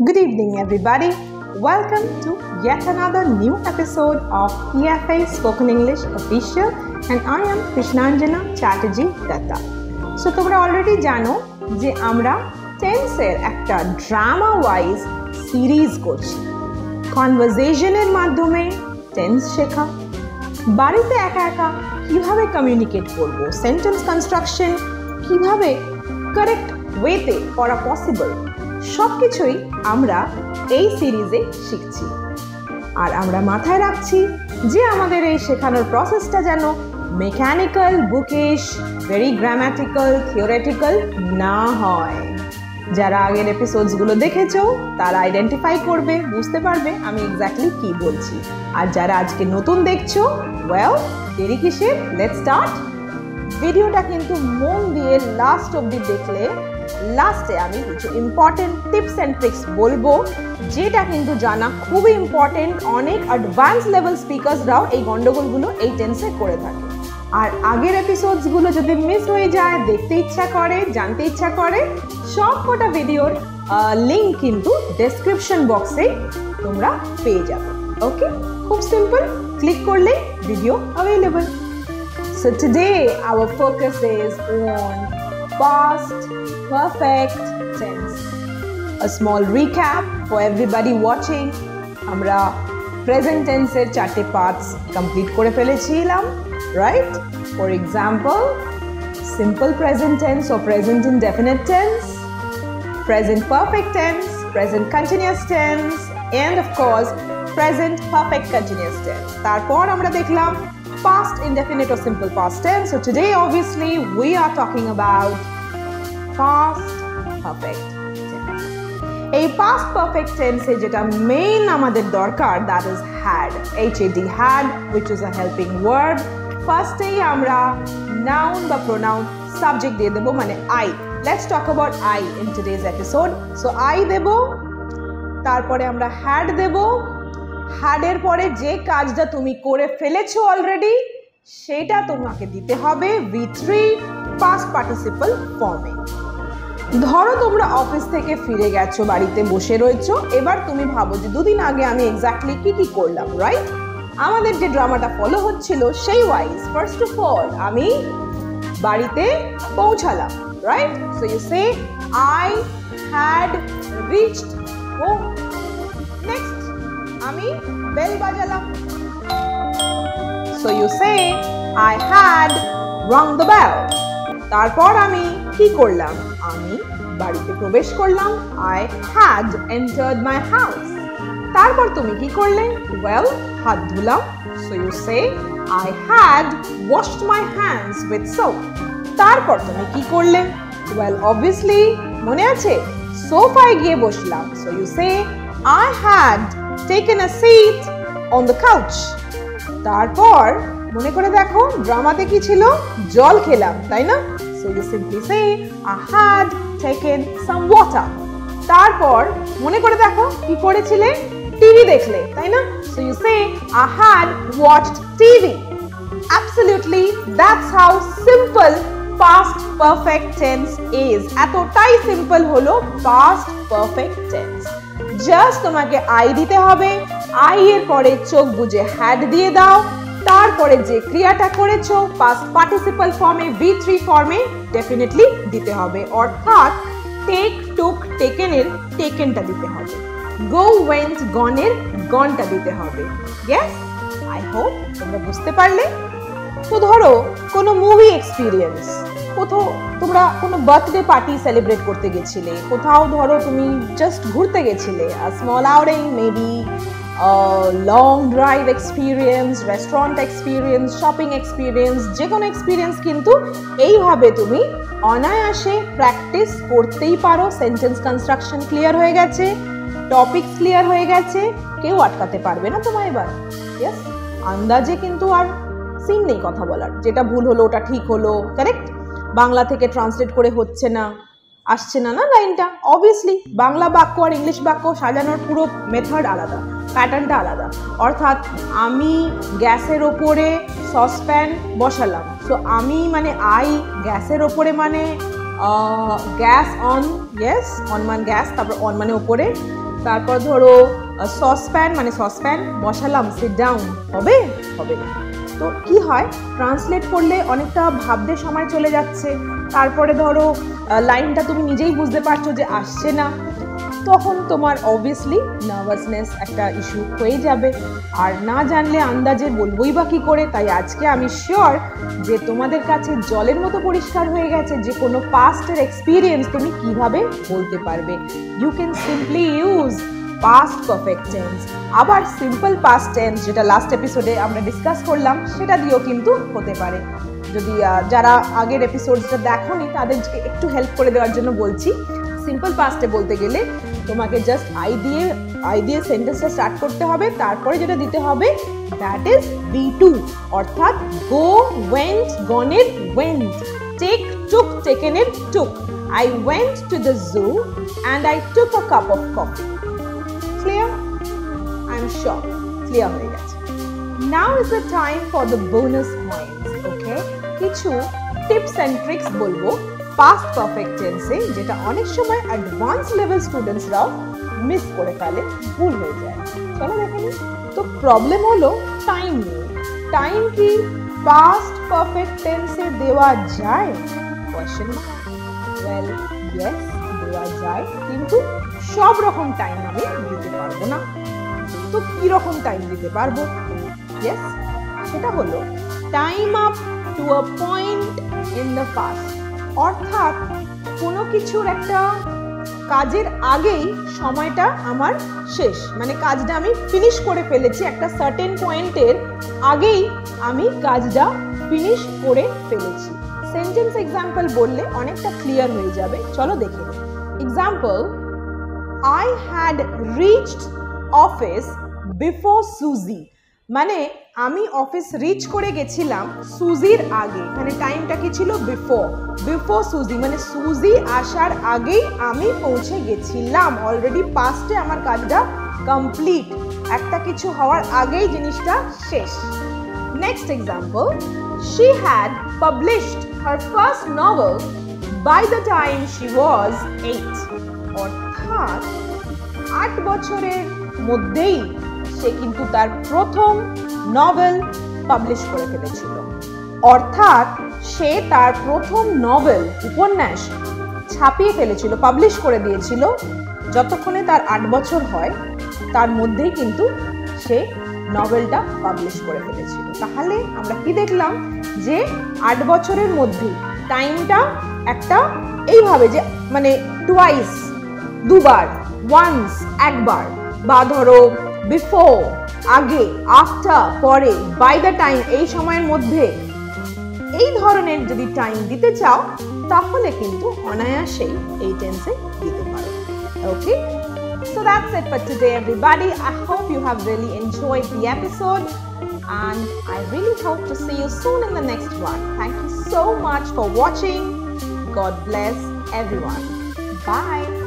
Good evening, everybody. Welcome to yet another new episode of EFA Spoken English Official, and I am Krishnanjana Chatterjee Datta. So, তোমরা already জানো যে আমরা টেন্সের একটা drama wise series করছি। কনভারসেশনের মাধ্যমে tense শেখা, বাড়িতে একা একা কিভাবে কমিউনিকেট করব, সেন্টেন্স কনস্ট্রাকশন কিভাবে কারেক্ট ওয়েতে করা পসিবল, সব কিছুই আমরা এই সিরিজে শিখছি। আর আমরা মাথায় রাখছি যে আমাদের এই শেখানোর প্রসেসটা যেন mechanical, bookish, very grammatical, theoretical না হয়। যারা আগের এপিসোডসগুলো দেখেছো তারা আইডেন্টিফাই করবে, বুঝতে পারবে আমি এক্স্যাক্টলি কি বলছি। আর যারা আজকে নতুন দেখছো, ওয়েল দেরি কিসের, লেটস স্টার্ট। ভিডিওটা কিন্তু মন দিয়ে লাস্ট অবধি দেখলে লাস্টে আমি কিছু ইম্পর্টেন্ট টিপস অ্যান্ড ট্রিক্স বলবো, যেটা কিন্তু জানা খুবই ইম্পর্টেন্ট। অনেক অ্যাডভান্স লেভেল স্পিকার্সরাও এই গন্ডগোলগুলো এই টেন্সে করে থাকে। আর আগের এপিসোডসগুলো যদি মিস হয়ে যায়, দেখতে ইচ্ছা করে, জানতে ইচ্ছা করে, সব কটা ভিডিওর লিঙ্ক কিন্তু ডেসক্রিপশন বক্সে তোমরা পেয়ে যাবে। ওকে, খুব সিম্পল, ক্লিক করলে video available. So today our focus is on past perfect tense. A small recap for everybody watching. আমরা present tense এর 4টে parts complete করে ফেলেছিলাম, right? For example, simple present tense or present indefinite tense, present perfect tense, present continuous tense, and of course present perfect continuous tense. তারপর আমরা দেখলাম past indefinite or simple past tense. So today obviously we are talking about past perfect tense. এই past perfect tense এ যেটা main আমাদের দরকার, that is had, had, which is a helping word. ফার্স্টেই আমরা noun বা pronoun subject দিয়ে দেবো, মানে I. Let's talk about I in today's episode. So I দেব, তারপরে আমরা had দেব। হ্যাডের পরে যে কাজটা তুমি করে ফেলেছো অলরেডি, সেটা তোমাকে দিতে হবে V3 পাস্ট পার্টিসিপল ফর্মে। ধরো তোমরা অফিস থেকে ফিরে গেছো, বাড়িতে বসে রয়েছো, এবার তুমি ভাবো যে দুদিন আগে আমি এক্স্যাক্টলি কি করলাম, রাইট? আমাদের যে ড্রামাটা ফলো হচ্ছিল সেই ওয়াইজ ফার্স্ট অফ অল আমি বাড়িতে পৌঁছালাম, right? So you say I had reached home. Next আমি বেল বাজালাম, so you say I had rung the bell. তারপর আমি কি করলাম? আমি বাড়িতে প্রবেশ করলাম, I had entered my house. তারপর তুমি কি করলে? ওয়েল, হাত ধুলাম, so you say I had washed my hands with soap. তারপর তুমি কি করলে? ওয়েল, অবভিয়াসলি মনে আছে, সোফায় গিয়ে বসলাম, so you say I had taken a seat on the couch. তারপর মনে করে দেখো ড্রামাতে কি ছিল? জল খেলাম, তাই না? So you simply say I had taken some water. তারপর মনে করে দেখো কি করেছিলে? টিভি দেখলে, তাই না? So you say I had watched TV. Absolutely, that's how simple past perfect tense is. এতটাই সিম্পল হলো past perfect tense. জাস্ট তোমাকে আই দিতে হবে, আই এর পরে চোখ বুজে হ্যাড দিয়ে দাও, তারপরে যে ক্রিয়াটা করেছো পাস্ট পার্টিসিপল ফর্মে V3 ফর্মে ডেফিনেটলি দিতে হবে, অর্থাৎ টেক, টুক, টেকেন এর টেকেনটা দিতে হবে, গো, ওয়েন্ট, গনের গনটা দিতে হবে। ইয়েস, আই হোপ তোমরা বুঝতে পারলে। তো ধরো কোনো মুভি এক্সপিরিয়েন্স, কোথাও তোমরা কোনো বার্থডে পার্টি সেলিব্রেট করতে গেছিলে, কোথাও ধরো তুমি জাস্ট ঘুরতে গেছিলে, small outing, maybe long drive experience, restaurant experience, shopping experience, যে কোনো এক্সপিরিয়েন্স কিন্তু এইভাবে তুমি অনায়াসে প্র্যাকটিস করতেই পারো। সেন্টেন্স কনস্ট্রাকশন ক্লিয়ার হয়ে গেছে, টপিকস ক্লিয়ার হয়ে গেছে, কেউ আটকাতে পারবে না তোমায় এবার। ইয়েস, আন্দাজে কিন্তু আর সিন নেই কথা বলার, যেটা ভুল হলো ওটা ঠিক হলো, কারেক্ট? বাংলা থেকে ট্রান্সলেট করে হচ্ছে না, আসছে না না লাইনটা। অবভিয়াসলি বাংলা বাক্য আর ইংলিশ বাক্য সাজানোর পুরো মেথড আলাদা, প্যাটার্নটা আলাদা। অর্থাৎ আমি গ্যাসের ওপরে সসপ্যান বসালাম, সো আমি মানে আই, গ্যাসের ওপরে মানে গ্যাস অন, ইয়েস, অন মান গ্যাস, তারপর অন মানে ওপরে, তারপর ধরো সসপ্যান, মানে সসপ্যান বসালাম, সিট ডাউন, হবে হবে না। তো কি হয়, ট্রান্সলেট করলে অনেকটা ভাবতে সময় চলে যাচ্ছে, তারপরে ধরো লাইনটা তুমি নিজেই বুঝতে পারছো যে আসছে না, তখন তোমার অবভিয়াসলি নার্ভাসনেস একটা ইস্যু হয়ে যাবে। আর না জানলে আন্দাজে বলবোই বা কী করে। তাই আজকে আমি শিওর যে তোমাদের কাছে জলের মতো পরিষ্কার হয়ে গেছে যে কোনো পাস্টের এক্সপিরিয়েন্স তুমি কিভাবে বলতে পারবে। You can simply use past perfect tense. আবার সিম্পল পাস্ট টেন্স, যেটা লাস্ট এপিসোডে আমরা ডিসকাস করলাম, সেটা দিয়েও কিন্তু হতে পারে। যদি যারা আগের এপিসোডটা দেখোনি তাদেরকে একটু হেল্প করে দেওয়ার জন্য বলছি। সিম্পল পাস্টে বলতে গেলে তোমাকে জাস্ট আই দিয়ে সেন্টেন্সটা স্টার্ট করতে হবে, তারপরে যেটা দিতে হবে দ্যাট ইজ B2, অর্থাৎ গো, ওয়েন্ট, গনের, ওয়েন্ট, টেক, টুক, টেকেনের, took. I went to the zoo and I took a cup of coffee. Clear? I'm sure clear হয়ে গেছে। Now is the time for the bonus points, okay? কিছু tips and tricks বলবো past perfect টেন্সে, যেটা অনেক সময় advance level স্টুডেন্টসরাও miss করে ফেলে, ভুল হয়ে যায়। চলো দেখে নিই। তো প্রবলেম হলো টাইম নিয়ে। টাইম কি পাস্ট পারফেক্ট টেন্সে দেওয়া যায়? Question mark. ওয়েল ইয়েস, দেওয়া যায়, কিন্তু সব রকম টাইম আমি দিতে পারবো না। তো কি রকম টাইম দিতে পারবো? ইয়েস, সেটা হলো time up to a point in the past, অর্থাৎ কোনো কিছুর একটা কাজের আগেই সময়টা আমার শেষ, মানে কাজটা আমি ফিনিশ করে ফেলেছি, একটা সার্টেন পয়েন্টের আগেই আমি কাজটা ফিনিশ করে ফেলেছি। সেন্টেন্স এক্সাম্পল বললে অনেকটা ক্লিয়ার হয়ে যাবে। চলো দেখে নিই। Example, I had reached office before Suzy, মানে আমি অফিস রিচ করে গেছিলাম সুজির আগে। এখানে টাইমটা কি ছিল? বিফোর সুজি, মানে সুজি আসার আগেই আমি পৌঁছে গেছিলাম। অলরেডি পাস্টে আমার কাজটা কমপ্লিট, একটা কিছু হওয়ার আগেই জিনিসটা শেষ। Next example, she had published her first novel by the time she was 8, অর্থাৎ 8 বছরের মধ্যেই সে কিন্তু তার প্রথম নভেল পাবলিশ করে ফেলেছিল। অর্থাৎ সে তার প্রথম নভেল, উপন্যাস ছাপিয়ে ফেলেছিল, পাবলিশ করে দিয়েছিল যতক্ষণে তার 8 বছর হয়, তার মধ্যেই কিন্তু সে নভেলটা পাবলিশ করে ফেলেছিল। তাহলে আমরা কি দেখলাম যে 8 বছরের মধ্যে টাইমটা একটা এইভাবে, যে মানে টুয়াইস, দুবার, ওয়ান্স একবার, বা ধরো বিফোর আগে, আফটার পরে, বাই দ্য টাইম এই সময়ের মধ্যে, এই ধরনের যদি টাইম দিতে চাও তাহলে কিন্তু অনায়াসেই এই টেন্সে দিতে পারো। ওকে, so that's it for today everybody. I hope you have really enjoyed the episode and I really hope to see you soon in the next one. Thank you so much for watching. God bless everyone. Bye.